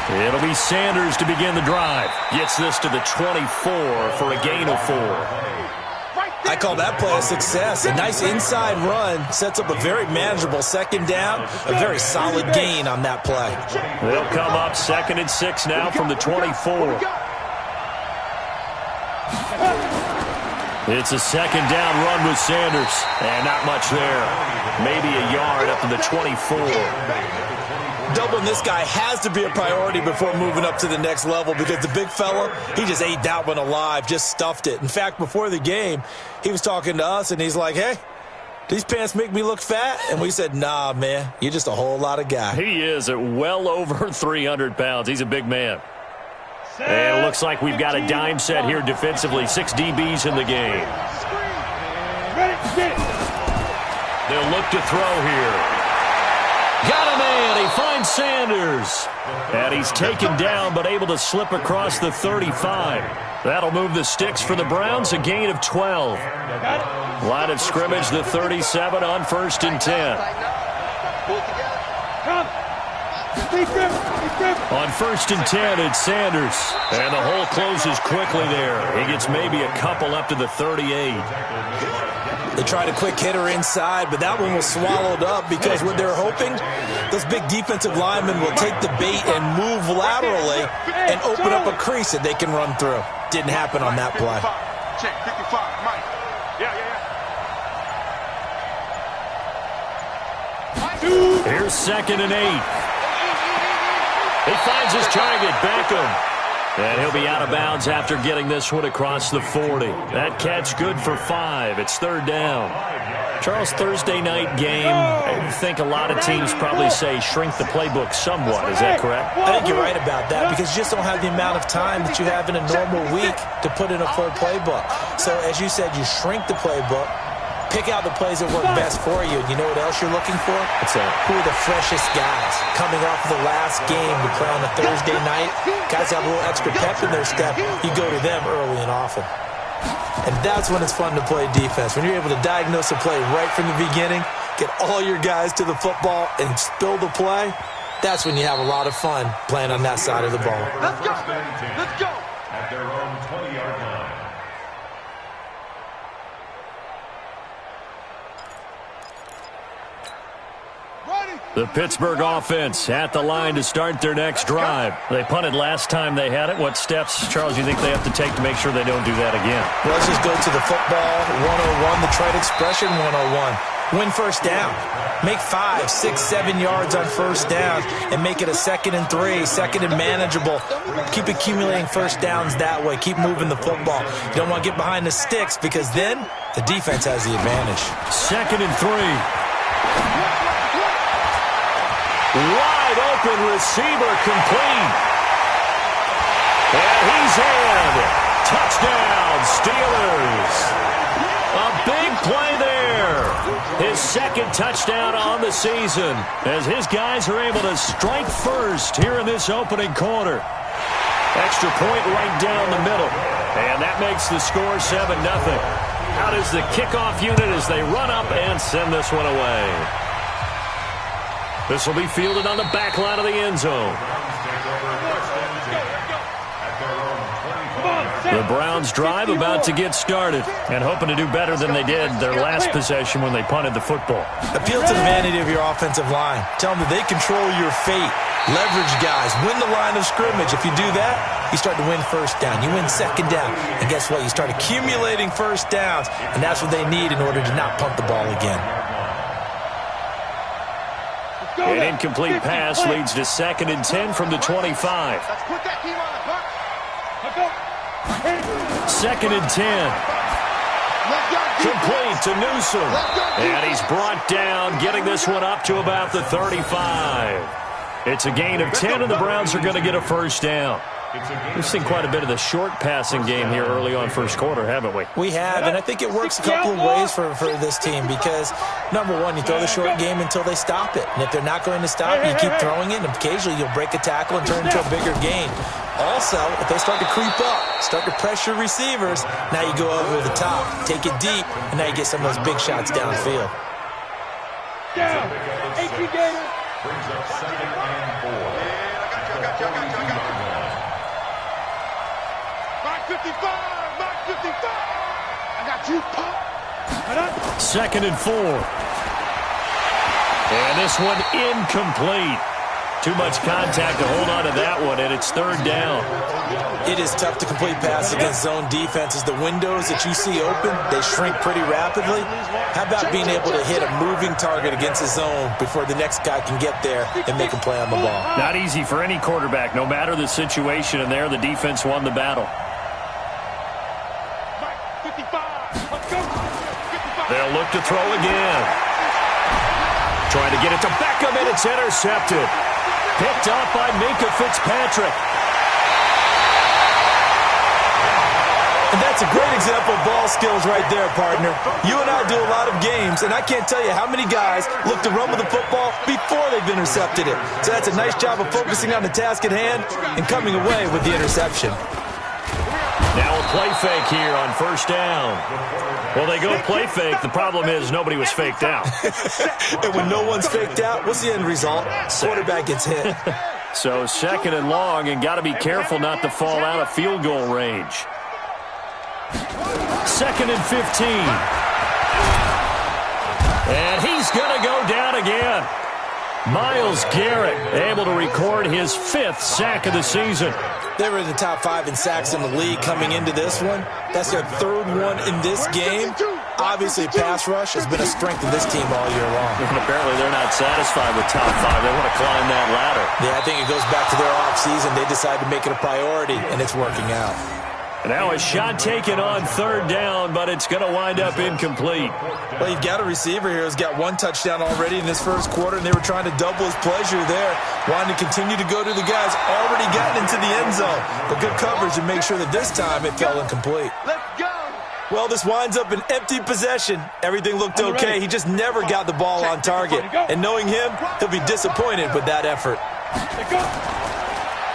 It'll be Sanders to begin the drive. Gets this to the 24 for a gain of 4. I call that play a success. A nice inside run sets up a very manageable second down. A very solid gain on that play. They'll come up 2nd and 6 now from the 24. It's a second down run with Sanders. And not much there. Maybe a yard up to the 24. Doubling this guy has to be a priority before moving up to the next level because the big fella, he just ate that one alive, just stuffed it. In fact, before the game, he was talking to us, and he's like, hey, these pants make me look fat? And we said, nah, man, you're just a whole lot of guy. He is at well over 300 pounds. He's a big man. And it looks like we've got a dime set here defensively. 6 DBs in the game. They'll look to throw here. Got a man. He finds Sanders. And he's taken down but able to slip across the 35. That'll move the sticks for the Browns, a gain of 12. Line of scrimmage, the 37 on 1st and 10. On 1st and 10, it's Sanders. And the hole closes quickly there. He gets maybe a couple up to the 38. They tried a quick hitter inside, but that one was swallowed up because what they're hoping, those big defensive linemen will take the bait and move laterally and open up a crease that they can run through. Didn't happen on that play. Check 55, Mike. Yeah. Here's 2nd and 8. He finds his target, Beckham. And he'll be out of bounds after getting this one across the 40. That catch good for 5. It's 3rd down. Charles, Thursday night game, I think a lot of teams probably say shrink the playbook somewhat. Is that correct? I think you're right about that because you just don't have the amount of time that you have in a normal week to put in a full playbook. So, as you said, you shrink the playbook. Pick out the plays that work best for you. You know what else you're looking for? What's that? Who are the freshest guys coming off of the last game to play on a Thursday night? Guys have a little extra pep in their step. You go to them early and often. And that's when it's fun to play defense. When you're able to diagnose a play right from the beginning, get all your guys to the football and spill the play, that's when you have a lot of fun playing on that side of the ball. Let's go. Let's go. At their own 20-yard line. The Pittsburgh offense at the line to start their next drive. They punted last time they had it. What steps, Charles, do you think they have to take to make sure they don't do that again? Well, let's just go to the football 101, the trade expression 101. Win first down. Make 5, 6, 7 yards on first down and make it a 2nd and 3, 2nd and manageable. Keep accumulating first downs that way. Keep moving the football. You don't want to get behind the sticks because then the defense has the advantage. 2nd and 3. Wide open receiver complete. And he's in. Touchdown, Steelers. A big play there. His 2nd touchdown on the season as his guys are able to strike first here in this opening quarter. Extra point right down the middle. And that makes the score 7-0. Out is the kickoff unit as they run up and send this one away. This will be fielded on the back line of the end zone. The Browns drive about to get started and hoping to do better than they did their last possession when they punted the football. Appeal to the vanity of your offensive line. Tell them that they control your fate. Leverage guys. Win the line of scrimmage. If you do that, you start to win first down. You win second down. And guess what? You start accumulating first downs. And that's what they need in order to not punt the ball again. An incomplete pass leads to 2nd and 10 from the 25. 2nd and 10. Complete to Newsom. And he's brought down, getting this one up to about the 35. It's a gain of 10, and the Browns are going to get a first down. We've seen quite a bit of the short passing game here early on first quarter, haven't we? We have, and I think it works a couple of ways for this team because, number one, you throw the short game until they stop it. And if they're not going to stop it, you keep throwing it, and occasionally you'll break a tackle and turn it into a bigger gain. Also, if they start to creep up, start to pressure receivers, now you go over the top, take it deep, and now you get some of those big shots downfield. Down. 18 games. Brings up 2nd and 4. Yeah, I got you. Mark 55. Mark 55. I got you, Pop. 2nd and 4. And this one incomplete. Too much contact to hold on to that one, and it's 3rd down. It is tough to complete passes against zone defenses. The windows that you see open, they shrink pretty rapidly. How about being able to hit a moving target against the zone before the next guy can get there and make a play on the ball? Not easy for any quarterback, no matter the situation, and there the defense won the battle. They'll look to throw again. Trying to get it to Beckham, and it's intercepted. Picked off by Minkah Fitzpatrick. And that's a great example of ball skills right there, partner. You and I do a lot of games, and I can't tell you how many guys look to run with the football before they've intercepted it. So that's a nice job of focusing on the task at hand and coming away with the interception. Now a play fake here on 1st down. Well, they go play fake. The problem is nobody was faked out. And when no one's faked out, what's the end result? Quarterback gets hit. So 2nd and long, and got to be careful not to fall out of field goal range. 2nd and 15. And he's going to go down again. Myles Garrett able to record his 5th sack of the season. They were in the top 5 in sacks in the league coming into this one. That's their 3rd one in this game. Obviously, pass rush has been a strength of this team all year long. And apparently, they're not satisfied with top 5. They want to climb that ladder. Yeah, I think it goes back to their offseason. They decided to make it a priority, and it's working out. And now a shot taken on 3rd down, but it's going to wind up incomplete. Well, you've got a receiver here who's got 1 touchdown already in this 1st quarter, and they were trying to double his pleasure there, wanting to continue to go to the guys already gotten into the end zone. But good coverage and make sure that this time it fell incomplete. Let's go. Well, this winds up an empty possession. Everything looked okay. He just never got the ball on target. And knowing him, he'll be disappointed with that effort.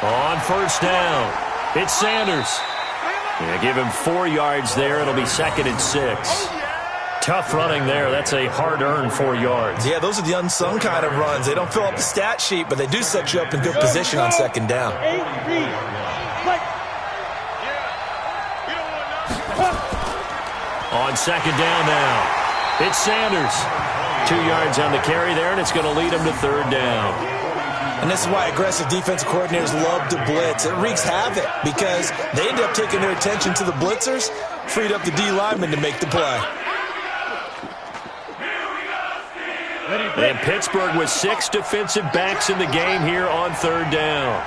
On 1st down, it's Sanders. Yeah, give him 4 yards there. It'll be 2nd and 6. Tough running there. That's a hard-earned 4 yards. Yeah, those are the unsung kind of runs. They don't fill up the stat sheet, but they do set you up in good position on 2nd down. On 2nd down now, it's Sanders. 2 yards on the carry there, and it's going to lead him to 3rd down. And this is why aggressive defensive coordinators love to blitz. It wreaks havoc because they end up taking their attention to the blitzers, freed up the D lineman to make the play. And Pittsburgh with 6 defensive backs in the game here on 3rd down.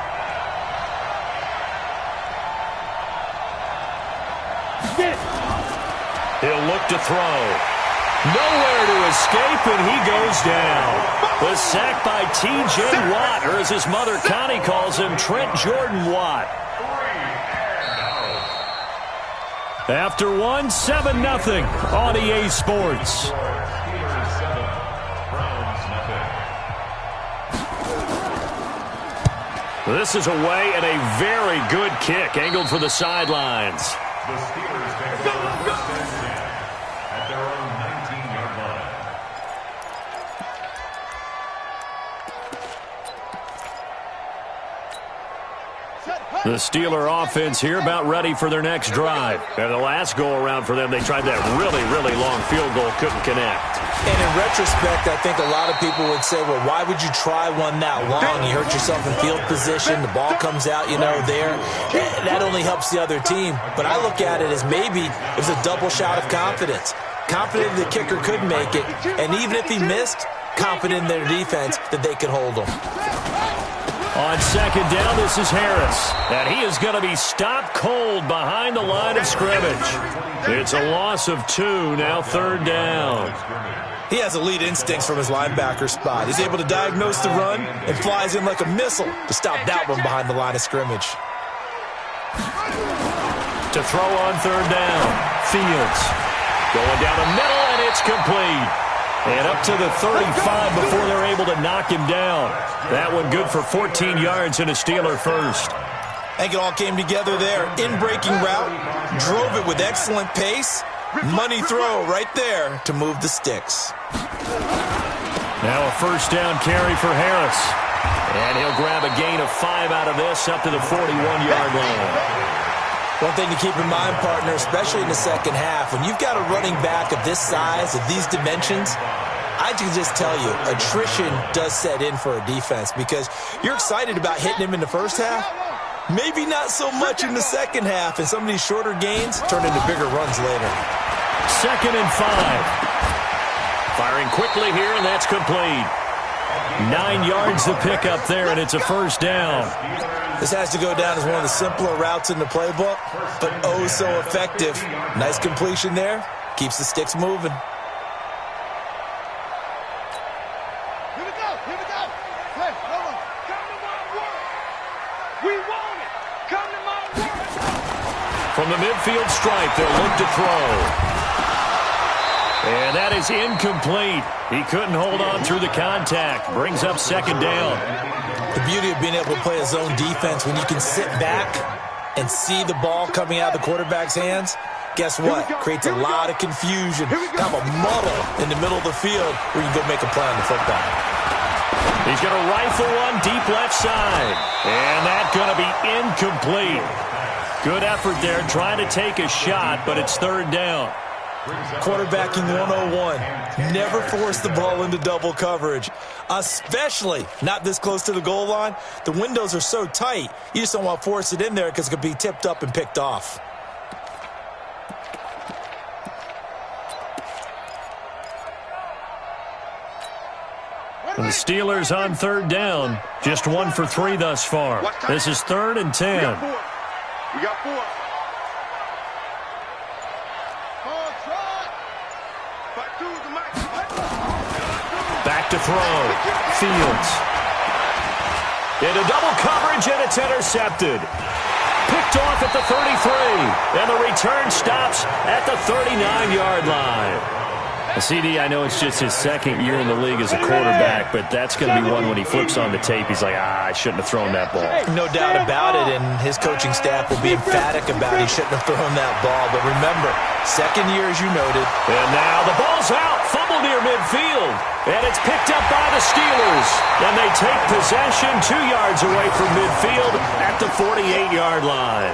He'll look to throw. Nowhere to escape, and he goes down. The sack by T.J. Watt, or as his mother Connie calls him, Trent Jordan Watt. After 1, 7-0 on EA Sports. This is away and a very good kick, angled for the sidelines. The Steelers take it over 1st and 10 at their own 19-yard line. The Steeler offense here about ready for their next drive. And the last go-around for them, they tried that really, really long field goal, couldn't connect. And in retrospect, I think a lot of people would say, well, why would you try one that long? You hurt yourself in field position. The ball comes out, there. That only helps the other team. But I look at it as maybe it was a double shot of confidence. Confident the kicker could make it. And even if he missed, confident in their defense that they could hold him. On 2nd down, this is Harris. And he is going to be stopped cold behind the line of scrimmage. It's a loss of 2, now 3rd down. He has elite instincts from his linebacker spot. He's able to diagnose the run and flies in like a missile to stop that one behind the line of scrimmage. To throw on 3rd down, Fields. Going down the middle, and it's complete. And up to the 35 before they're able to knock him down. That one good for 14 yards and a Steeler first. I think it all came together there. In-breaking route, drove it with excellent pace. Money throw right there to move the sticks. Now a first down carry for Harris. And he'll grab a gain of 5 out of this up to the 41-yard line. One thing to keep in mind, partner, especially in the second half, when you've got a running back of this size, of these dimensions, I can just tell you, attrition does set in for a defense because you're excited about hitting him in the first half. Maybe not so much in the second half, and some of these shorter gains turn into bigger runs later. 2nd and 5. Firing quickly here, and that's complete. 9 yards to pick up there, and it's a first down. This has to go down as one of the simpler routes in the playbook, but oh so effective. Nice completion there. Keeps the sticks moving. Here we go. Hey, hold on. Come to my work. We want it. Come to my work. From the midfield stripe, they'll look to throw. And that is incomplete. He couldn't hold on through the contact. Brings up 2nd down. The beauty of being able to play a zone defense when you can sit back and see the ball coming out of the quarterback's hands, guess what? Creates a lot of confusion. Kind of a muddle in the middle of the field where you can go make a play on the football. He's going to rifle one deep left side. And that's going to be incomplete. Good effort there trying to take a shot, but it's 3rd down. Quarterbacking 101. Never force the ball into double coverage, especially not this close to the goal line. The windows are so tight, you just don't want to force it in there because it could be tipped up and picked off. And the Steelers on 3rd down. Just 1 for 3 thus far. This is 3rd and 10. We got 4. Back to throw. Fields. Into double coverage, and it's intercepted. Picked off at the 33. And the return stops at the 39-yard line. CD, I know it's just his 2nd year in the league as a quarterback, but that's going to be one when he flips on the tape. He's like, I shouldn't have thrown that ball. No doubt about it, and his coaching staff will be emphatic about he shouldn't have thrown that ball. But remember, 2nd year, as you noted. And now the ball's out. Fumble near midfield. And it's picked up by the Steelers. And they take possession 2 yards away from midfield at the 48-yard line.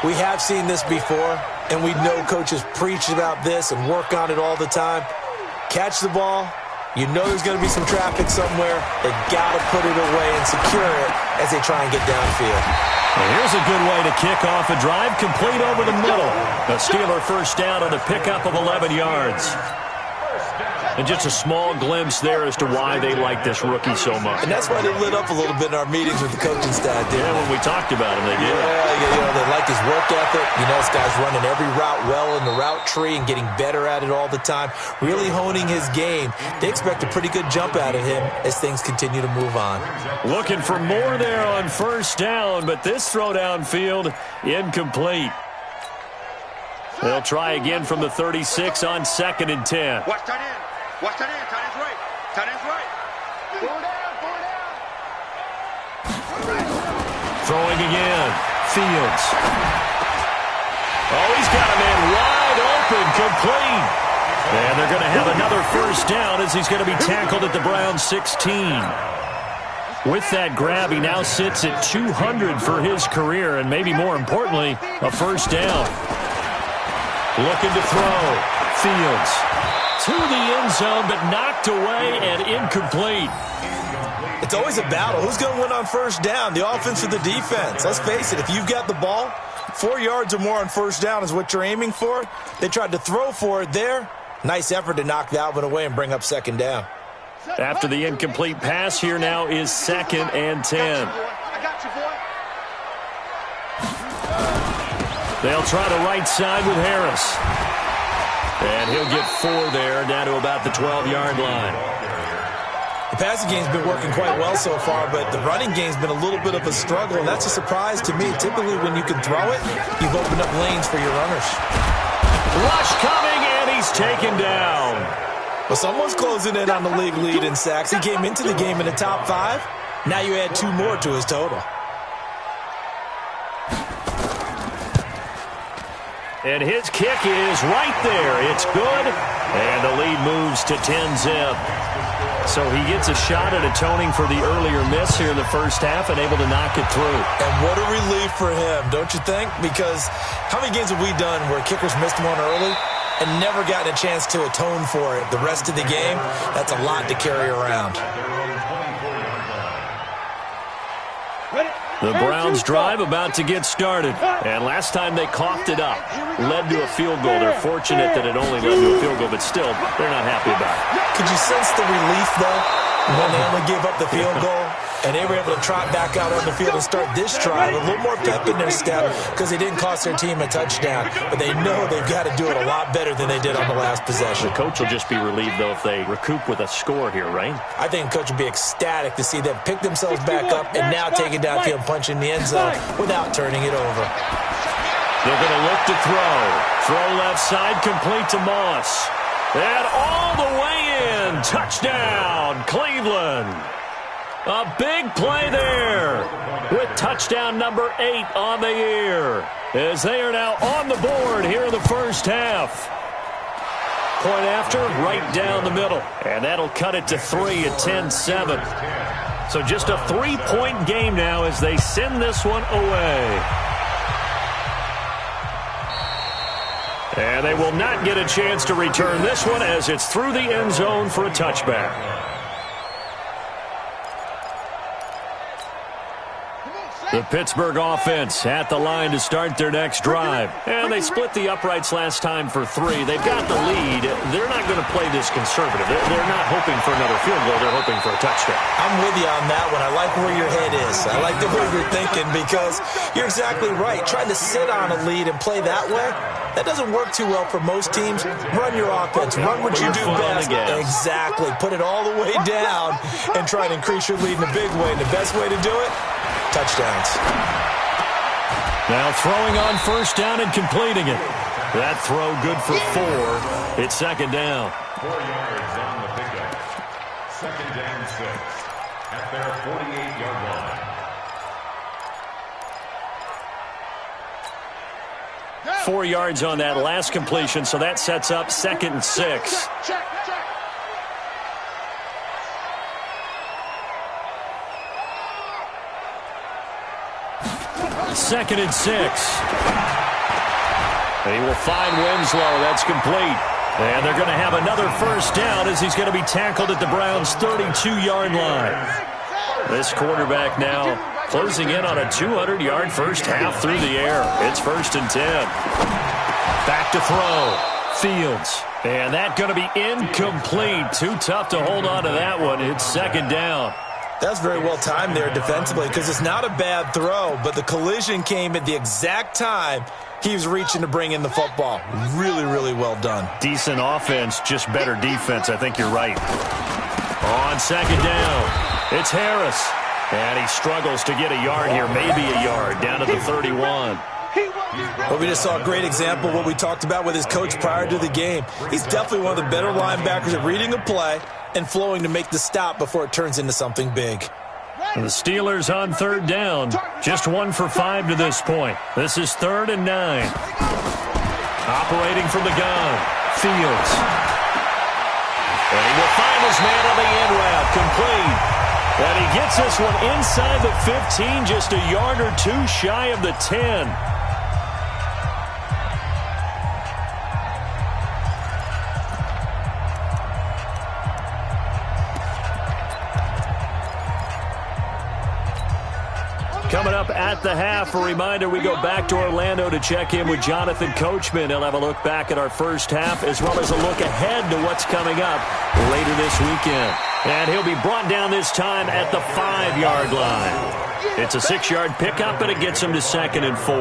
We have seen this before, and we know coaches preach about this and work on it all the time. Catch the ball. You know there's going to be some traffic somewhere. They got to put it away and secure it as they try and get downfield. And here's a good way to kick off a drive, complete over the middle. The Steeler first down on the pickup of 11 yards. And just a small glimpse there as to why they like this rookie so much. And that's why they lit up a little bit in our meetings with the coaching staff, didn't Yeah, when we talked about him, they did. Yeah, they like his work ethic. You know, this guy's running every route well in the route tree and getting better at it all the time, really honing his game. They expect a pretty good jump out of him as things continue to move on. Looking for more there on first down, but this throw downfield, incomplete. They'll try again from the 36 on 2nd and 10. Watch tight end. Watch tight end. Tight end's right. Tight end's right. Pull down. Throwing again. Fields. Oh, he's got a man wide open, complete. And they're going to have another first down as he's going to be tackled at the Browns 16. With that grab, he now sits at 200 for his career, and maybe more importantly, a first down. Looking to throw. Fields. To the end zone, but knocked away and incomplete. It's always a battle. Who's going to win on first down, the offense or the defense? Let's face it, if you've got the ball, 4 yards or more on first down is what you're aiming for. They tried to throw for it there. Nice effort to knock that one away and bring up 2nd down. After the incomplete pass, here now is 2nd and 10. I got you, boy. They'll try the right side with Harris. And he'll get 4 there, down to about the 12-yard line. The passing game's been working quite well so far, but the running game's been a little bit of a struggle, and that's a surprise to me. Typically, when you can throw it, you've opened up lanes for your runners. Rush coming, and he's taken down. Well, someone's closing in on the league lead in sacks. He came into the game in the top 5. Now you add 2 more to his total. And his kick is right there. It's good. And the lead moves to 10-zip. So he gets a shot at atoning for the earlier miss here in the first half and able to knock it through. And what a relief for him, don't you think? Because how many games have we done where kickers missed one early and never gotten a chance to atone for it the rest of the game? That's a lot to carry around. The Browns drive about to get started. And last time they coughed it up, led to a field goal. They're fortunate that it only led to a field goal, but still, they're not happy about it. Could you sense the relief, though, when they only gave up the field goal? And they were able to trot back out on the field and start this drive. A little more pep in their step because they didn't cost their team a touchdown. But they know they've got to do it a lot better than they did on the last possession. The coach will just be relieved, though, if they recoup with a score here, right? I think the coach will be ecstatic to see them pick themselves back up and now take it downfield and punch in the end zone without turning it over. They're going to look to throw. Throw left side, complete to Moss. And all the way in. Touchdown, Cleveland. A big play there with touchdown number 8 on the year as they are now on the board here in the first half. Point after, right down the middle. And that'll cut it to 3 at 10-7. So just a 3-point game now as they send this one away. And they will not get a chance to return this one as it's through the end zone for a touchback. The Pittsburgh offense at the line to start their next drive. And they split the uprights last time for 3. They've got the lead. They're not going to play this conservative. They're not hoping for another field goal. They're hoping for a touchdown. I'm with you on that one. I like where your head is. I like the way you're thinking because you're exactly right. Trying to sit on a lead and play that way, that doesn't work too well for most teams. Run your offense. Run what you do best. Exactly. Put it all the way down and try and increase your lead in a big way. And the best way to do it, touchdowns. Now throwing on first down and completing it. That throw good for 4. It's second down. 4 yards on the pickup. Second down 6 at their 48-yard line. 4 yards on that last completion, so that sets up 2nd and 6. Check. Second and 6. He will find Winslow. That's complete. And they're going to have another first down as he's going to be tackled at the Browns' 32-yard line. This quarterback now closing in on a 200-yard first half through the air. It's 1st and 10. Back to throw. Fields. And that's going to be incomplete. Too tough to hold on to that one. It's 2nd down. That's very well timed there defensively because it's not a bad throw, but the collision came at the exact time he was reaching to bring in the football. Really, really well done. Decent offense, just better defense. I think you're right. On 2nd down, it's Harris. And he struggles to get a yard here, maybe a yard, down to the 31. Well, we just saw a great example of what we talked about with his coach prior to the game. He's definitely one of the better linebackers at reading a play and flowing to make the stop before it turns into something big. The Steelers on 3rd down. Just 1 for 5 to this point. This is 3rd and 9. Operating from the gun. Fields. And he will find his man on the end route. Complete. And he gets this one inside the 15, just a yard or 2 shy of the 10. Coming up at the half, a reminder, we go back to Orlando to check in with Jonathan Coachman. He'll have a look back at our first half as well as a look ahead to what's coming up later this weekend. And he'll be brought down this time at the 5-yard line. It's a 6-yard pickup, and it gets him to 2nd and 4.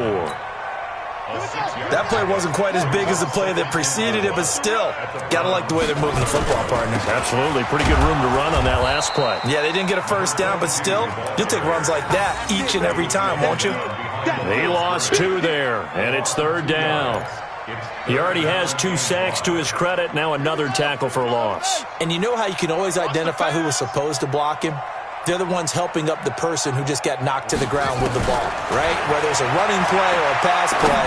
That play wasn't quite as big as the play that preceded it, but still, got to like the way they're moving the football, partner. Absolutely. Pretty good room to run on that last play. Yeah, they didn't get a first down, but still, you'll take runs like that each and every time, won't you? He lost 2 there, and it's 3rd down. He already has 2 sacks to his credit, now another tackle for loss. And you know how you can always identify who was supposed to block him? They're the ones helping up the person who just got knocked to the ground with the ball, right? Whether it's a running play or a pass play,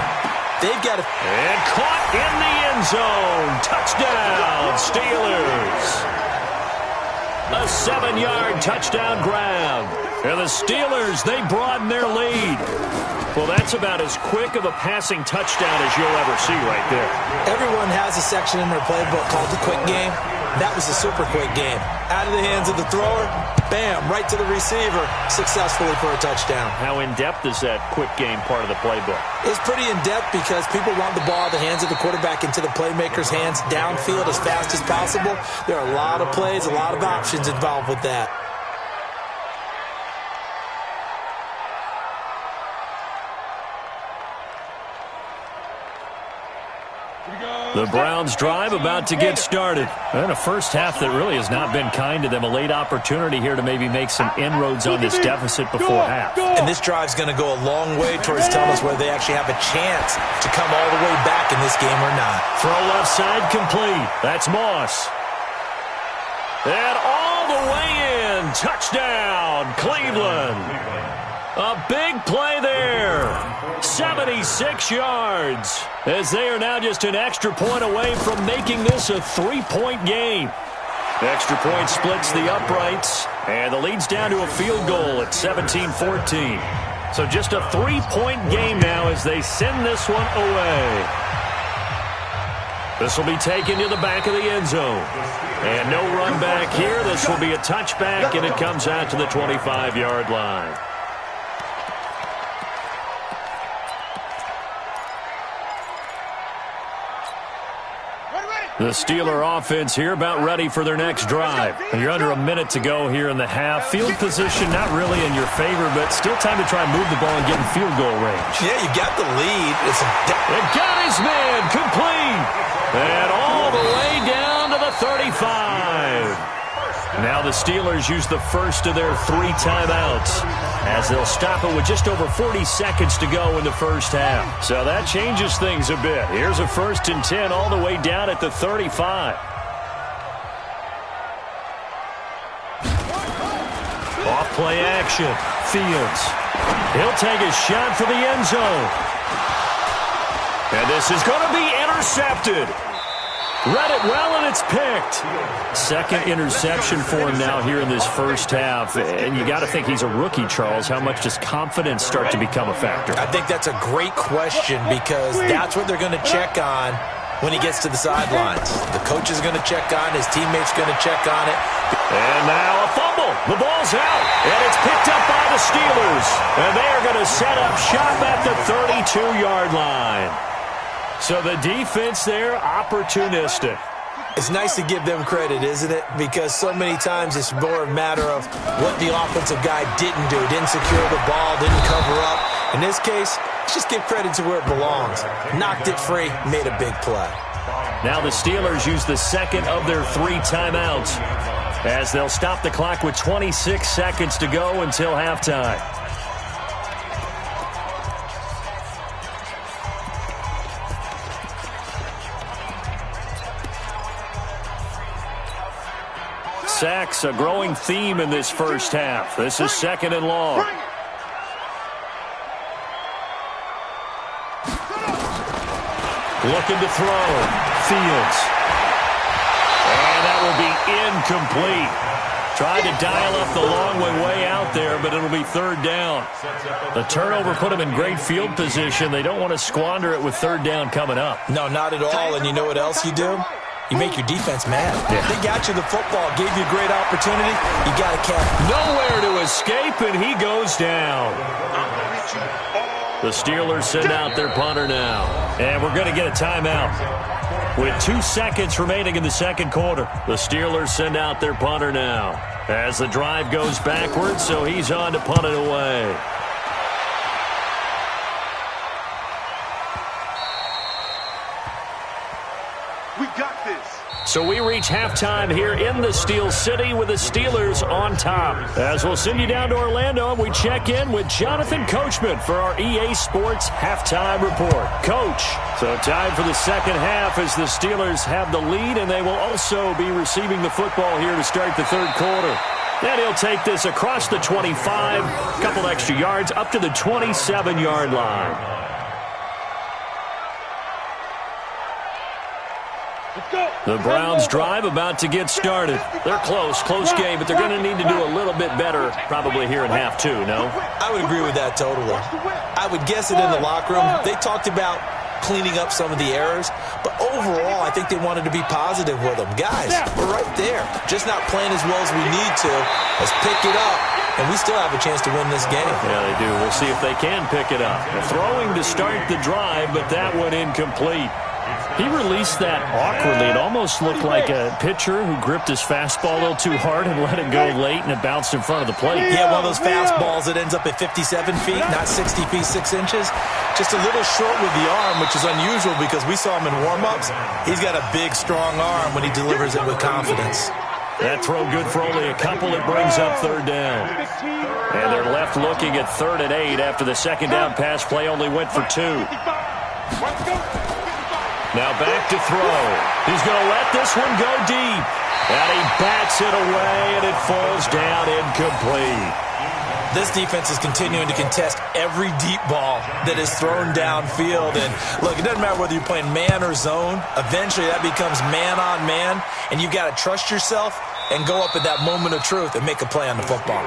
they've got to... And caught in the end zone. Touchdown, Steelers. A 7-yard touchdown grab. And the Steelers, they broaden their lead. Well, that's about as quick of a passing touchdown as you'll ever see right there. Everyone has a section in their playbook called the quick game. That was a super quick game. Out of the hands of the thrower, bam, right to the receiver, successfully for a touchdown. How in-depth is that quick game part of the playbook? It's pretty in-depth because people want the ball out of the hands of the quarterback into the playmaker's hands downfield as fast as possible. There are a lot of plays, a lot of options involved with that. The Browns drive about to get started. And a first half that really has not been kind to them. A late opportunity here to maybe make some inroads on this deficit before half. And this drive's going to go a long way towards telling us whether they actually have a chance to come all the way back in this game or not. Throw left side complete. That's Moss. And all the way in. Touchdown, Cleveland. A big play there. 76 yards. As they are now just an extra point away from making this a 3-point game. The extra point splits the uprights. And the lead's down to a field goal at 17-14. So just a 3-point game now as they send this one away. This will be taken to the back of the end zone. And no run back here. This will be a touchback, and it comes out to the 25-yard line. The Steeler offense here about ready for their next drive. You're under a minute to go here in the half. Field position not really in your favor, but still time to try and move the ball and get in field goal range. Yeah, you got the lead. It got his man complete. And all the way down to the 35. Now the Steelers use the first of their 3 timeouts as they'll stop it with just over 40 seconds to go in the first half. So that changes things a bit. Here's a 1st and 10 all the way down at the 35. Off play action. Fields. He'll take a shot for the end zone. And this is going to be intercepted. Read it well, and it's picked. Second interception for him now here in this first half. And you got to think he's a rookie, Charles. How much does confidence start to become a factor? I think that's a great question because that's what they're going to check on when he gets to the sidelines. The coach is going to check on, his teammates going to check on it. And now a fumble. The ball's out, and it's picked up by the Steelers. And they are going to set up shop at the 32-yard line. So the defense there, opportunistic. It's nice to give them credit, isn't it? Because so many times it's more a matter of what the offensive guy didn't do. Didn't secure the ball, didn't cover up. In this case, let's just give credit to where it belongs. Knocked it free, made a big play. Now the Steelers use the second of their 3 timeouts as they'll stop the clock with 26 seconds to go until halftime. Sacks, a growing theme in this first half. This is 2nd and long. Looking to throw. Fields. And that will be incomplete. Tried to dial up the long way out there, but it'll be 3rd down. The turnover put them in great field position. They don't want to squander it with 3rd down coming up. No, not at all. And you know what else you do? You make your defense mad. Yeah. They got you the football, gave you a great opportunity. You got to catch. Nowhere to escape, and he goes down. The Steelers send out their punter now. And we're going to get a timeout. With 2 seconds remaining in the second quarter, the Steelers send out their punter now. As the drive goes backwards, so he's on to punt it away. We got this. So we reach halftime here in the Steel City with the Steelers on top. As we'll send you down to Orlando, and we check in with Jonathan Coachman for our EA Sports Halftime Report. Coach, so time for the second half as the Steelers have the lead, and they will also be receiving the football here to start the third quarter. And he'll take this across the 25, a couple extra yards, up to the 27-yard line. The Browns drive about to get started. They're close game, but they're going to need to do a little bit better probably here in half two, no? I would agree with that totally. I would guess it in the locker room. They talked about cleaning up some of the errors, but overall, I think they wanted to be positive with them. Guys, we're right there. Just not playing as well as we need to. Let's pick it up, and we still have a chance to win this game. Yeah, they do. We'll see if they can pick it up. Throwing to start the drive, but that one incomplete. He released that awkwardly. It almost looked like a pitcher who gripped his fastball a little too hard and let it go late, and it bounced in front of the plate. Yeah, one of those fastballs that ends up at 57 feet, not 60 feet, 6 inches. Just a little short with the arm, which is unusual because we saw him in warm-ups. He's got a big, strong arm when he delivers it with confidence. That throw good for only a couple. It brings up third down. And they're left looking at 3rd and 8 after the second down pass play only went for 2. Now back to throw. He's going to let this one go deep. And he bats it away, and it falls down incomplete. This defense is continuing to contest every deep ball that is thrown downfield. And, look, it doesn't matter whether you're playing man or zone. Eventually, that becomes man-on-man, and you've got to trust yourself and go up at that moment of truth and make a play on the football.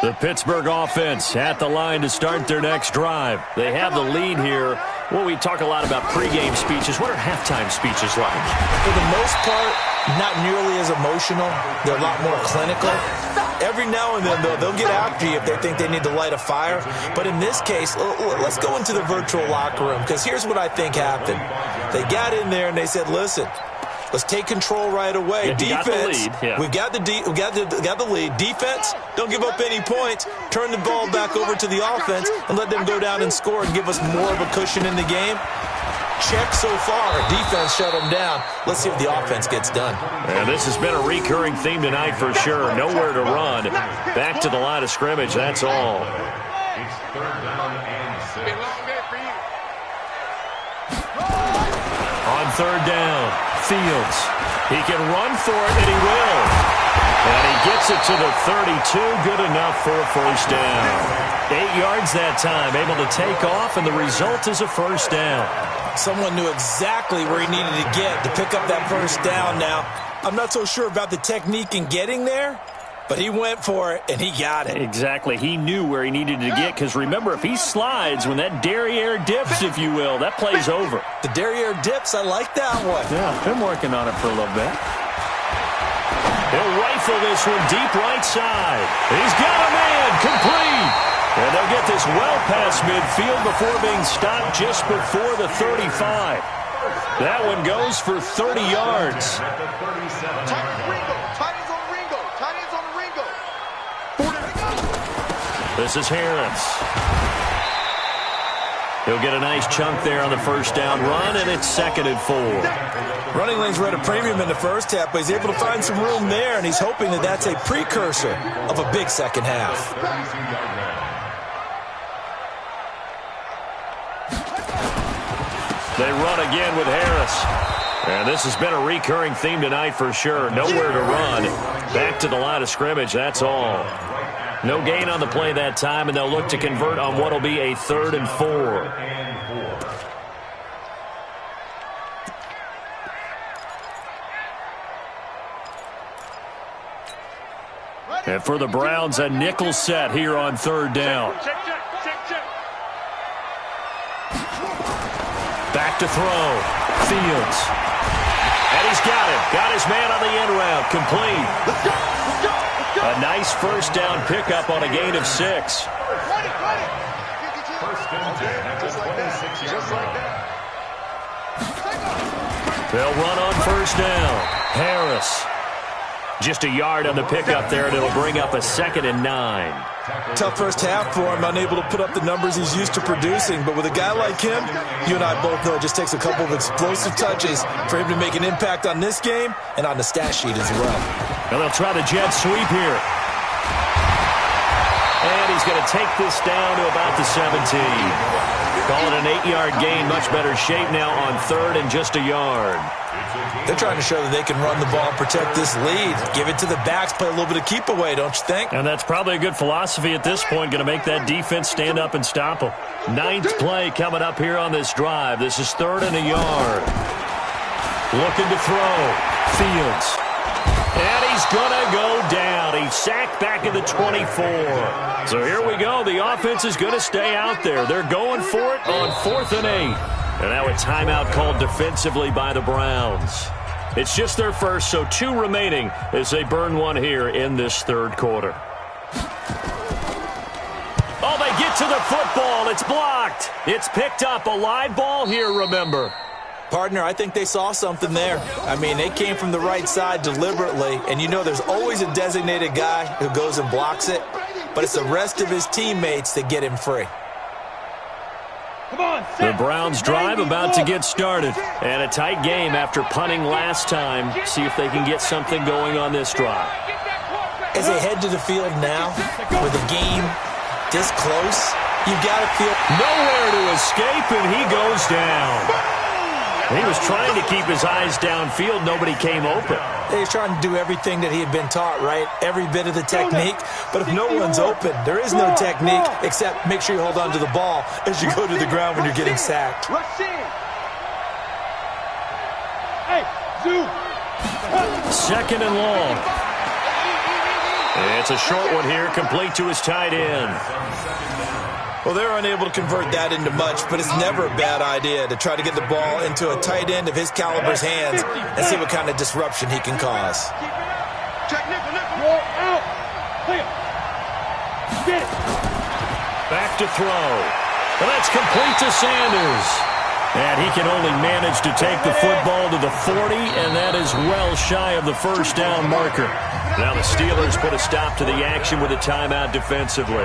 The Pittsburgh offense at the line to start their next drive. They have the lead here. Well, we talk a lot about pregame speeches. What are halftime speeches like? For the most part, not nearly as emotional. They're a lot more clinical. Every now and then, though, they'll get after you if they think they need to light a fire. But in this case, let's go into the virtual locker room, because here's what I think happened. They got in there and they said, listen, let's take control right away. Yeah, defense, we've got the lead. Defense, don't give up any points. Turn the ball back over to the offense and let them go down and score and give us more of a cushion in the game. Check so far. Defense shut them down. Let's see if the offense gets done. And this has been a recurring theme tonight for sure. Nowhere to run. Back to the line of scrimmage. That's all. It's 3rd down and 6. On 3rd down, Fields. He can run for it, and he will. And he gets it to the 32. Good enough for a first down. 8 yards that time, able to take off, and the result is a first down. Someone knew exactly where he needed to get to pick up that first down now. I'm not so sure about the technique in getting there, but he went for it, and he got it. Exactly. He knew where he needed to get, because remember, if he slides, when that derriere dips, if you will, that play's over. The derriere dips, I like that one. Yeah, been working on it for a little bit. He'll rifle this one deep right side. He's got a man, complete. And they'll get this well past midfield before being stopped just before the 35. That one goes for 30 yards. This is Harris. He'll get a nice chunk there on the first down run, and it's 2nd and 4. Running lanes were at a premium in the first half, but he's able to find some room there, and he's hoping that that's a precursor of a big second half. They run again with Harris. And this has been a recurring theme tonight for sure. Nowhere to run. Back to the line of scrimmage, that's all. No gain on the play that time, and they'll look to convert on what will be a 3rd and 4. And for the Browns, a nickel set here on 3rd down. Back to throw. Fields. And he's got it. Got his man on the end route. Complete. A nice first down pickup on a gain of 6. They'll run on first down. Harris. Just a yard on the pickup there, and it'll bring up a 2nd and 9. Tough first half for him, unable to put up the numbers he's used to producing. But with a guy like him, you and I both know it just takes a couple of explosive touches for him to make an impact on this game and on the stat sheet as well. And they'll try the jet sweep here. And he he's going to take this down to about the 17. Call it an 8-yard gain. Much better shape now on 3rd and just a yard. They're trying to show that they can run the ball and protect this lead. Give it to the backs, play a little bit of keep away, don't you think? And that's probably a good philosophy at this point. Going to make that defense stand up and stop them. 9th play coming up here on this drive. This is 3rd and a yard. Looking to throw. Fields. And he's going to go down. He's sacked back at the 24. So here we go. The offense is going to stay out there. They're going for it on 4th and 8. And now a timeout called defensively by the Browns. It's just their first, so 2 remaining as they burn one here in this 3rd quarter. Oh, they get to the football. It's blocked. It's picked up. A live ball here, remember. Partner, I think they saw something there. I mean, they came from the right side deliberately, and you know there's always a designated guy who goes and blocks it, but it's the rest of his teammates that get him free. The Browns drive about to get started. And a tight game after punting last time. See if they can get something going on this drive. As they head to the field now, with the game this close, you've got to feel nowhere to escape, and he goes down. He was trying to keep his eyes downfield. Nobody came open. He's trying to do everything that he had been taught, right? Every bit of the technique. But if no one's open, there is no technique except make sure you hold on to the ball as you go to the ground when you're getting sacked. Second and long. It's a short one here, complete to his tight end. Well, they're unable to convert that into much, but it's never a bad idea to try to get the ball into a tight end of his caliber's hands and see what kind of disruption he can cause. Back to throw. And that's complete to Sanders. And he can only manage to take the football to the 40, and that is well shy of the first down marker. Now the Steelers put a stop to the action with a timeout defensively.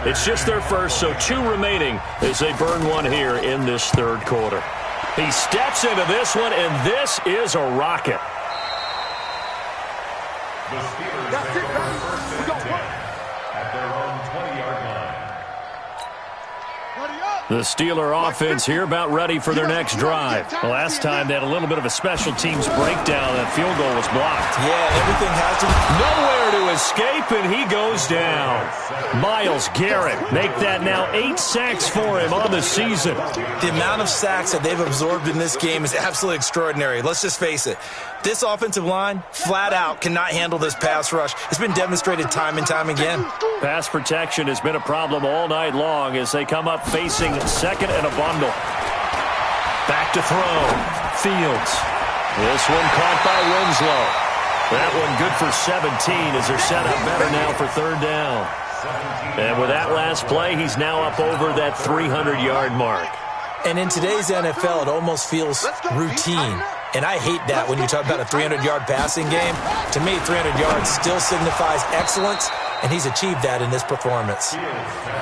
It's just their first, so 2 remaining as they burn one here in this 3rd quarter. He steps into this one, and this is a rocket. The Steelers take over 1st and 10 at their own 20-yard line. The Steeler offense here about ready for their next drive. The last time they had a little bit of a special teams breakdown. That field goal was blocked. Yeah, everything has to... Nowhere to escape, and he goes down. Myles Garrett make that now 8 sacks for him on the season. The amount of sacks that they've absorbed in this game is absolutely extraordinary. Let's just face it. This offensive line, flat out, cannot handle this pass rush. It's been demonstrated time and time again. Pass protection has been a problem all night long as they come up facing second and a bundle. Back to throw. Fields. This one caught by Winslow. That one good for 17 as they're set up better now for 3rd down. And with that last play, he's now up over that 300-yard mark. And in today's NFL, it almost feels routine. And I hate that when you talk about a 300-yard passing game. To me, 300 yards still signifies excellence, and he's achieved that in this performance.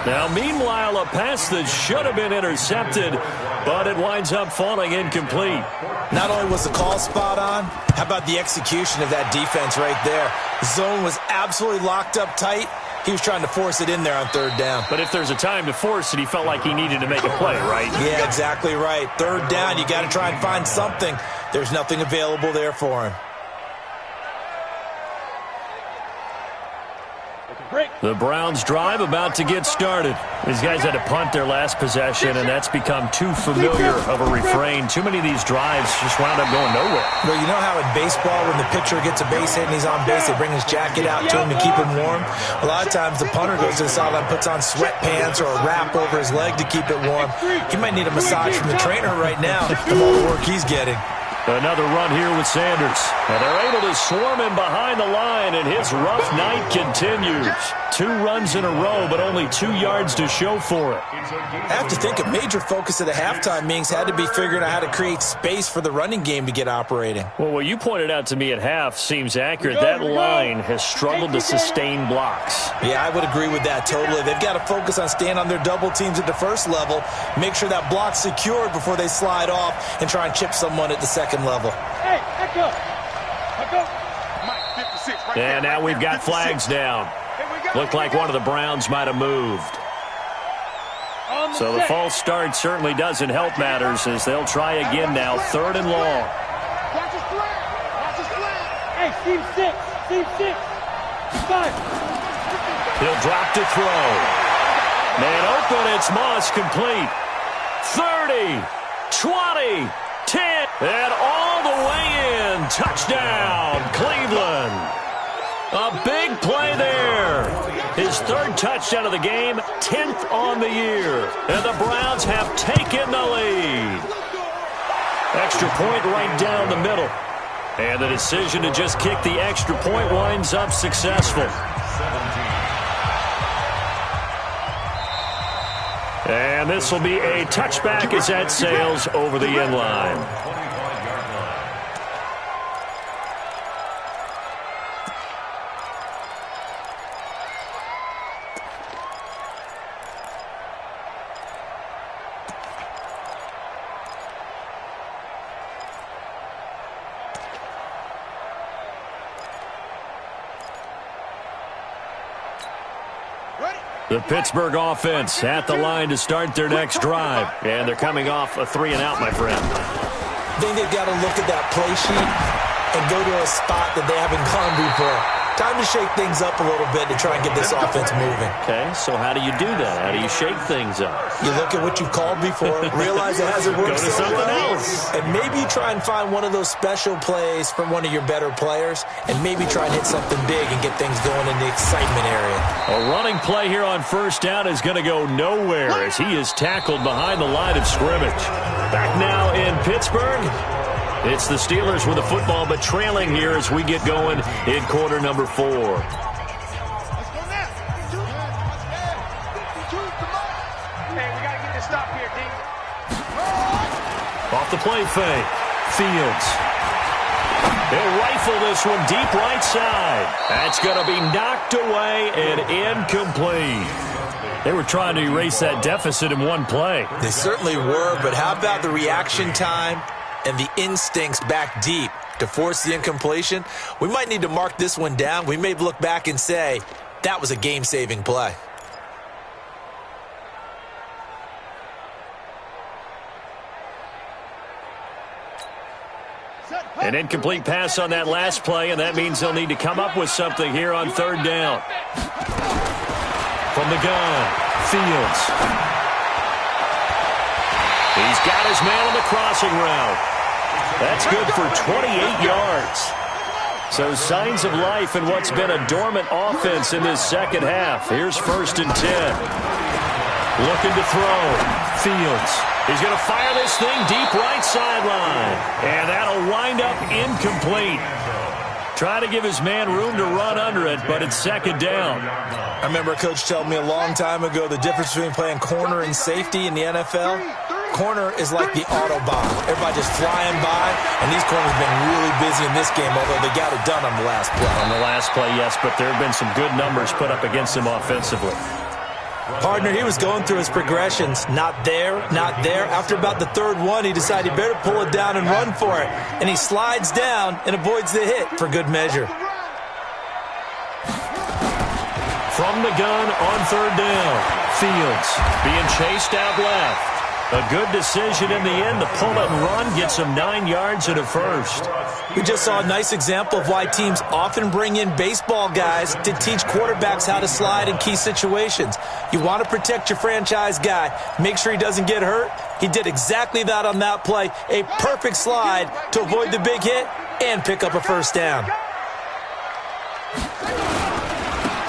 Now, meanwhile, a pass that should have been intercepted, but it winds up falling incomplete. Not only was the call spot on, how about the execution of that defense right there? The zone was absolutely locked up tight. He was trying to force it in there on 3rd down. But if there's a time to force it, he felt like he needed to make a play, right? Yeah, exactly right. 3rd down, you got to try and find something. There's nothing available there for him. The Browns drive about to get started. These guys had to punt their last possession, and that's become too familiar of a refrain. Too many of these drives just wound up going nowhere. Well, you know how in baseball, when the pitcher gets a base hit and he's on base, they bring his jacket out to him to keep him warm? A lot of times the punter goes to the sideline, puts on sweatpants or a wrap over his leg to keep it warm. He might need a massage from the trainer right now of all the work he's getting. Another run here with Sanders. And they're able to swarm him behind the line, and his rough night continues. 2 runs in a row, but only 2 yards to show for it. I have to think a major focus of the halftime meetings had to be figuring out how to create space for the running game to get operating. Well, what you pointed out to me at half seems accurate. That line has struggled to sustain blocks. Yeah, I would agree with that totally. They've got to focus on staying on their double teams at the first level, make sure that block's secured before they slide off and try and chip someone at the second level. And now we've got flags down. Looked like one of the Browns might have moved. So the false start certainly doesn't help matters as they'll try again now, 3rd and long. Hey, team 6. Team 6. 5. He'll drop to throw. Man open, it's Moss complete. 30, 20, 10, and all the way in. Touchdown, Cleveland. A big play there. His 3rd touchdown of the game, 10th on the year. And the Browns have taken the lead. Extra point right down the middle. And the decision to just kick the extra point winds up successful. And this will be a touchback as that sails over the end line. The Pittsburgh offense at the line to start their next drive. And they're coming off a 3-and-out, my friend. I think they've got to look at that play sheet and go to a spot that they haven't gone before. Time to shake things up a little bit to try and get this offense moving. Okay, so how do you do that? How do you shake things up? You look at what you've called before, realize it hasn't worked Go to so something well, else. and maybe try and find one of those special plays from one of your better players, and maybe try and hit something big and get things going in the excitement area. A running play here on 1st down is going to go nowhere as he is tackled behind the line of scrimmage. Back now in Pittsburgh. It's the Steelers with the football, but trailing here as we get going in quarter number 4. Let's go now. Hey, we got to get this stop here, D. Off the play fake. Fields. They'll rifle this one deep right side. That's going to be knocked away and incomplete. They were trying to erase that deficit in one play. They certainly were, but how about the reaction time and the instincts back deep to force the incompletion? We might need to mark this one down. We may look back and say, that was a game-saving play. An incomplete pass on that last play, and that means they'll need to come up with something here on 3rd down. From the gun, Fields. He's got his man on the crossing route. That's good for 28 yards. So signs of life in what's been a dormant offense in this second half. Here's 1st and 10. Looking to throw. Fields. He's going to fire this thing deep right sideline. And that'll wind up incomplete. Try to give his man room to run under it, but it's 2nd down. I remember a coach told me a long time ago the difference between playing corner and safety in the NFL. Corner is like the Autobahn. Everybody just flying by, and these corners have been really busy in this game, although they got it done on the last play. On the last play, yes, but there have been some good numbers put up against him offensively. Partner, he was going through his progressions. Not there, not there. After about the 3rd one, he decided he better pull it down and run for it. And he slides down and avoids the hit for good measure. From the gun on 3rd down. Fields being chased out left. A good decision in the end to pull it and run, get some 9 yards and a first. We just saw a nice example of why teams often bring in baseball guys to teach quarterbacks how to slide in key situations. You want to protect your franchise guy. Make sure he doesn't get hurt. He did exactly that on that play. A perfect slide to avoid the big hit and pick up a first down.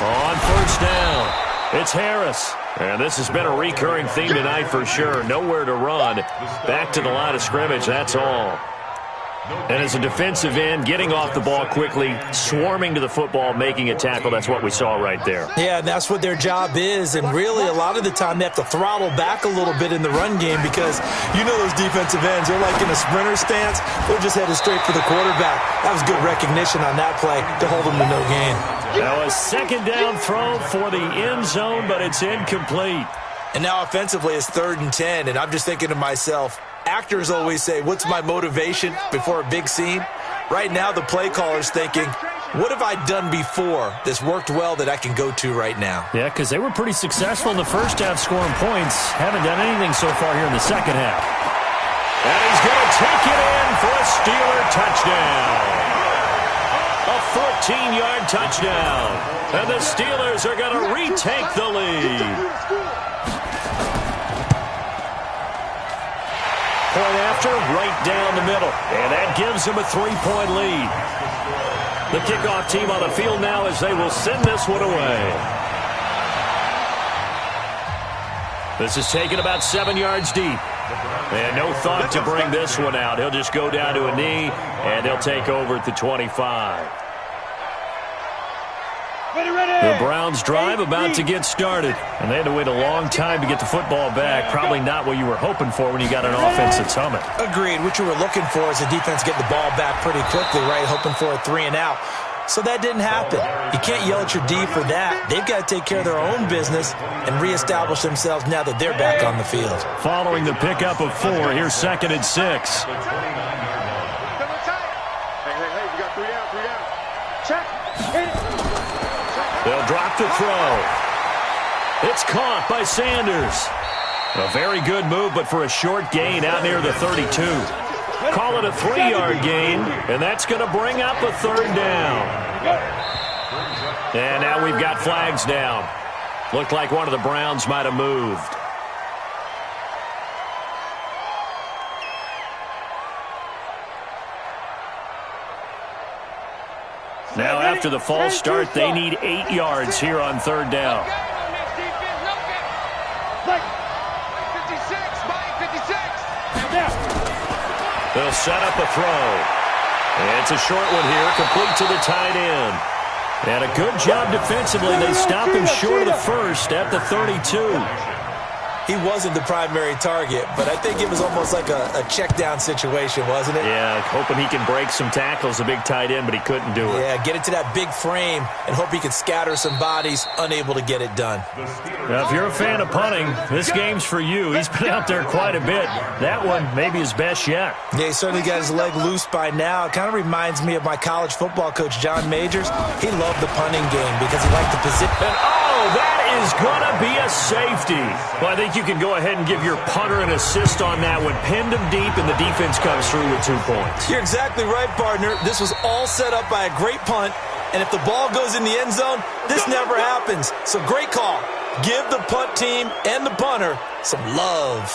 On 1st down, it's Harris. And this has been a recurring theme tonight for sure. Nowhere to run. Back to the line of scrimmage, that's all. And as a defensive end, getting off the ball quickly, swarming to the football, making a tackle, that's what we saw right there. Yeah, and that's what their job is. And really, a lot of the time, they have to throttle back a little bit in the run game because you know those defensive ends, they're like in a sprinter stance. They're just headed straight for the quarterback. That was good recognition on that play to hold them to no gain. Now a 2nd down throw for the end zone, but it's incomplete. And now offensively, it's 3rd and 10, and I'm just thinking to myself, actors always say, what's my motivation before a big scene? Right now, the play caller's thinking, What have I done before that's worked well that I can go to right now? Yeah, because they were pretty successful in the first half scoring points. Haven't done anything so far here in the second half. And he's going to take it in for a Steeler touchdown. A 14-yard touchdown. And the Steelers are going to retake the lead. Point after, right down the middle. And that gives them a 3-point lead. The kickoff team on the field now as they will send this one away. This is taken about 7 yards deep. And no thought to bring this one out. He'll just go down to a knee, and they'll take over at the 25. The Browns drive about to get started. And they had to wait a long time to get the football back. Probably not what you were hoping for when you got an offense that's humming. Agreed. What you were looking for is the defense getting the ball back pretty quickly, right? Hoping for a 3-and-out. So that didn't happen. You can't yell at your D for that. They've got to take care of their own business and reestablish themselves now that they're back on the field. Following the pickup of 4, here's 2nd and 6. Hey, we got 3 down. Check. Hit it. They'll drop the throw. It's caught by Sanders. A very good move, but for a short gain out near the 32. Call it a 3-yard gain, and that's going to bring up a 3rd down. And now we've got flags down. Looked like one of the Browns might have moved. Now, after the false start, they need 8 yards here on 3rd down. They'll set up a throw. It's a short one here, complete to the tight end. And a good job defensively. They stop him short of the first at the 32. He wasn't the primary target, but I think it was almost like a check-down situation, wasn't it? Yeah, hoping he can break some tackles, a big tight end, but he couldn't do it. Yeah, get it to that big frame and hope he can scatter some bodies, unable to get it done. Now, if you're a fan of punting, this game's for you. He's been out there quite a bit. That one maybe his best yet. Yeah, he certainly got his leg loose by now. It kind of reminds me of my college football coach, John Majors. He loved the punting game because he liked the position. And that is going to be a safety. Well, I think you can go ahead and give your punter an assist on that one. Pinned him deep, and the defense comes through with 2 points. You're exactly right, partner. This was all set up by a great punt, and if the ball goes in the end zone, this never happens. So great call. Give the punt team and the punter some love.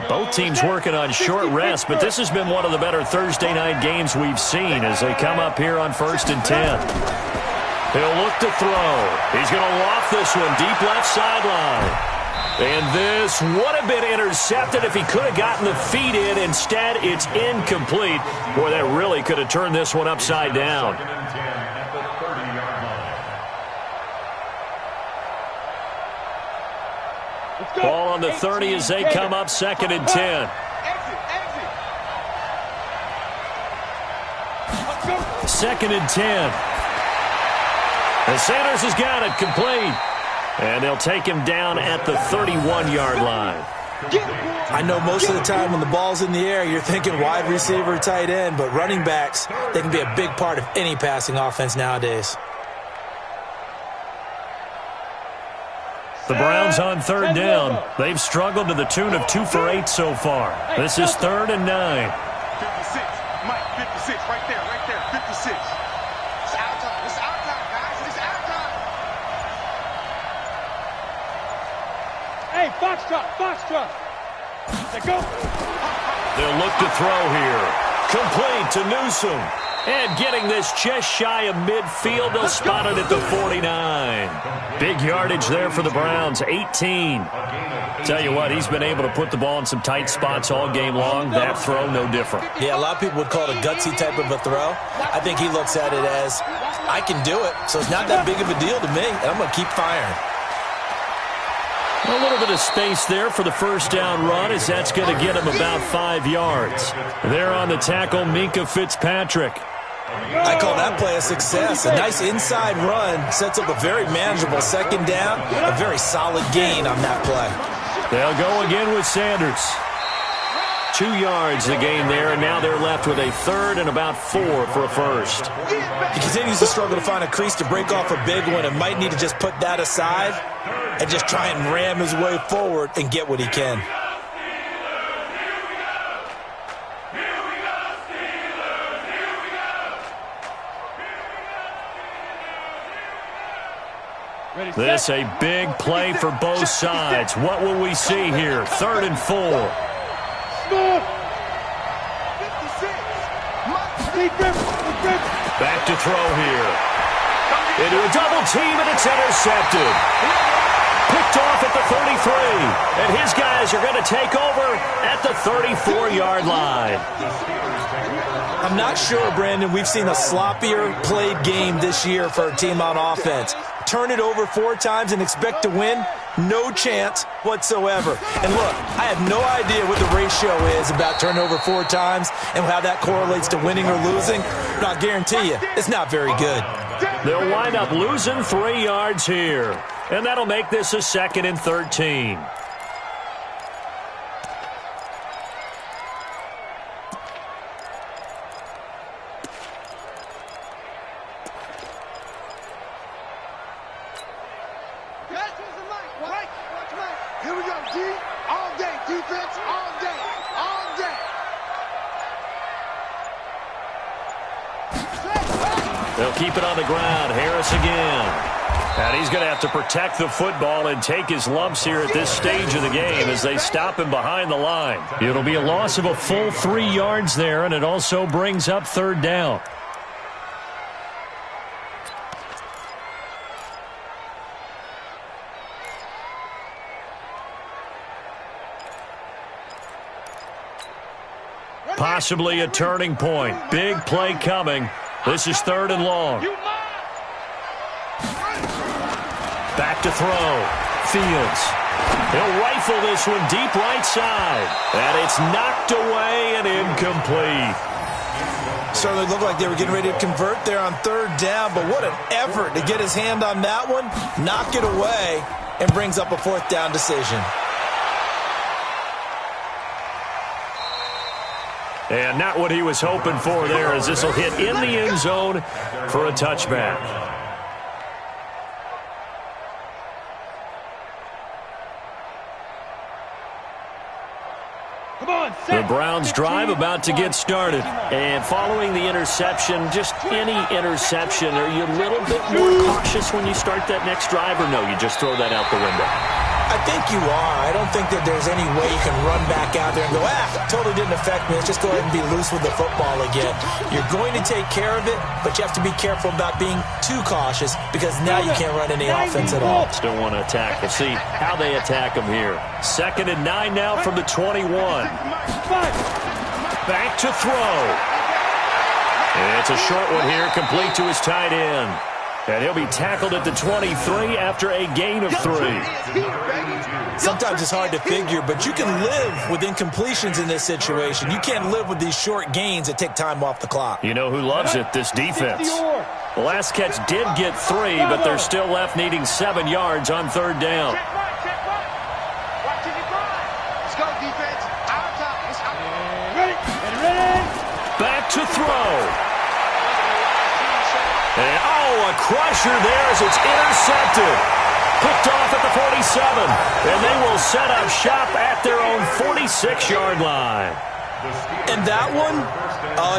Both teams working on short rest, but this has been one of the better Thursday night games we've seen as they come up here on 1st and 10. He'll look to throw. He's going to loft this one deep left sideline. And this would have been intercepted if he could have gotten the feet in. Instead, it's incomplete. Boy, that really could have turned this one upside down. Ball on the 30 as they come up 2nd and 10. 2nd and 10. And Sanders has got it complete. And they'll take him down at the 31-yard line. I know most of the time when the ball's in the air, you're thinking wide receiver, tight end, but running backs, they can be a big part of any passing offense nowadays. The Browns on 3rd down. They've struggled to the tune of 2 for 8 so far. This is 3rd and 9. 56. Mike, 56. Right there. 56. It's our time. It's our time, guys. It's our time. Hey, Foxtrot. Let's go. They'll look to throw here. Complete to Newsom. And getting this just shy of midfield, they'll spot it at the 49. Big yardage there for the Browns, 18. Tell you what, he's been able to put the ball in some tight spots all game long. That throw, no different. Yeah, a lot of people would call it a gutsy type of a throw. I think he looks at it as, I can do it, so it's not that big of a deal to me, and I'm going to keep firing. A little bit of space there for the first down run as that's going to get him about 5 yards. There on the tackle, Minkah Fitzpatrick. I call that play a success. A nice inside run sets up a very manageable 2nd down, a very solid gain on that play. They'll go again with Sanders. 2 yards the gain there, and now they're left with a third and about 4 for a first. He continues to struggle to find a crease to break off a big one and might need to just put that aside and just try and ram his way forward and get what he can. This a big play for both sides. What will we see here? 3rd and 4. Back to throw here. Into a double team, and it's intercepted. Picked off at the 33. And his guys are going to take over at the 34-yard line. I'm not sure, Brandon, we've seen a sloppier played game this year for a team on offense. Turn it over 4 times and expect to win? No chance whatsoever. And look, I have no idea what the ratio is about turning over 4 times and how that correlates to winning or losing. But I'll guarantee you, it's not very good. They'll wind up losing 3 yards here. And that'll make this a 2nd and 13. Here we go, D. All day, defense, all day, all day. They'll keep it on the ground. Harris again. And he's going to have to protect the football and take his lumps here at this stage of the game as they stop him behind the line. It'll be a loss of a full 3 yards there, and it also brings up 3rd down. Possibly a turning point. Big play coming. This is 3rd and long. Back to throw. Fields. He'll rifle this one deep right side. And it's knocked away and incomplete. Certainly looked like they were getting ready to convert there on 3rd down, but what an effort to get his hand on that one, knock it away, and brings up a 4th down decision. And not what he was hoping for there, as this will hit in the end zone for a touchback. The Browns drive about to get started. And following the interception, just any interception, are you a little bit more cautious when you start that next drive, or no, you just throw that out the window? I think you are. I don't think that there's any way you can run back out there and go, totally didn't affect me. Let's just go ahead and be loose with the football again. You're going to take care of it, but you have to be careful about being too cautious because now you can't run any offense at all. Still want to attack. We'll see how they attack them here. 2nd and 9 now from the 21. Back to throw. And it's a short one here, complete to his tight end. And he'll be tackled at the 23 after a gain of 3. Sometimes it's hard to figure, but you can live with incompletions in this situation. You can't live with these short gains that take time off the clock. You know who loves it? This defense. The last catch did get 3, but they're still left needing 7 yards on 3rd down. Let's go, defense. Our time. Ready. Back to throw. And, a crusher there as it's intercepted. Picked off at the 47. And they will set up shop at their own 46-yard line. And that one,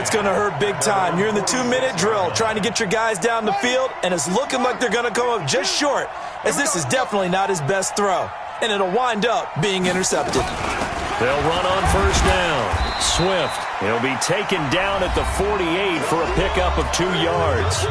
it's going to hurt big time. You're in the 2-minute drill trying to get your guys down the field, and it's looking like they're going to come up just short, as this is definitely not his best throw. And it'll wind up being intercepted. They'll run on 1st down. Swift, he'll be taken down at the 48 for a pickup of 2 yards.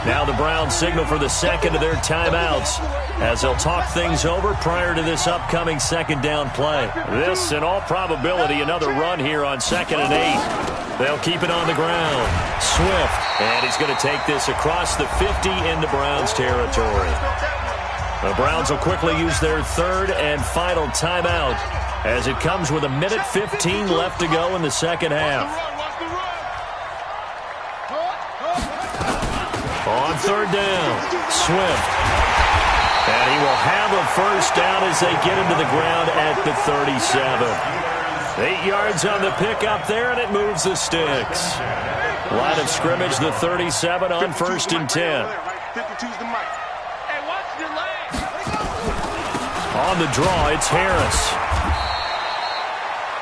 Now the Browns signal for the 2nd of their timeouts as they'll talk things over prior to this upcoming 2nd down play. This, in all probability, another run here on 2nd and 8. They'll keep it on the ground. Swift, and he's going to take this across the 50 into Browns territory. The Browns will quickly use their 3rd and final timeout as it comes with 1:15 left to go in the 2nd half. On 3rd down, Swift. And he will have a 1st down as they get into the ground at the 37. 8 yards on the pickup there, and it moves the sticks. Line of scrimmage, the 37 on 1st and 10. On the draw, it's Harris.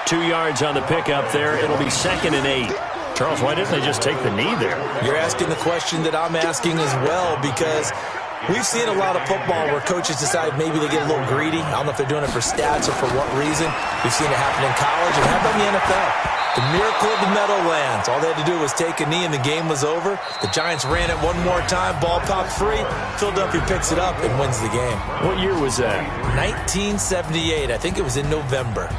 2 yards on the pickup there. It'll be 2nd and 8. Charles, why didn't they just take the knee there? You're asking the question that I'm asking as well, because we've seen a lot of football where coaches decide maybe they get a little greedy. I don't know if they're doing it for stats or for what reason. We've seen it happen in college and happen in the NFL. The miracle of the Meadowlands. All they had to do was take a knee and the game was over. The Giants ran it one more time. Ball popped free. Philadelphia picks it up and wins the game. What year was that? 1978. I think it was in November.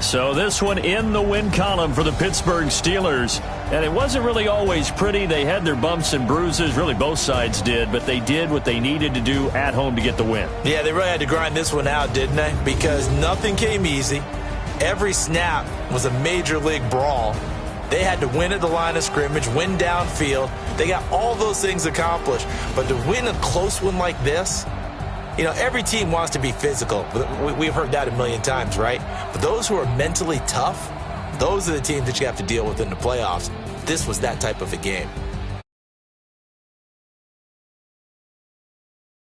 So this one in the win column for the Pittsburgh Steelers. And it wasn't really always pretty. They had their bumps and bruises. Really, both sides did. But they did what they needed to do at home to get the win. Yeah, they really had to grind this one out, didn't they? Because nothing came easy. Every snap was a major league brawl. They had to win at the line of scrimmage, win downfield. They got all those things accomplished. But to win a close one like this, you know, every team wants to be physical. We've heard that a million times, right? But those who are mentally tough, those are the teams that you have to deal with in the playoffs. This was that type of a game.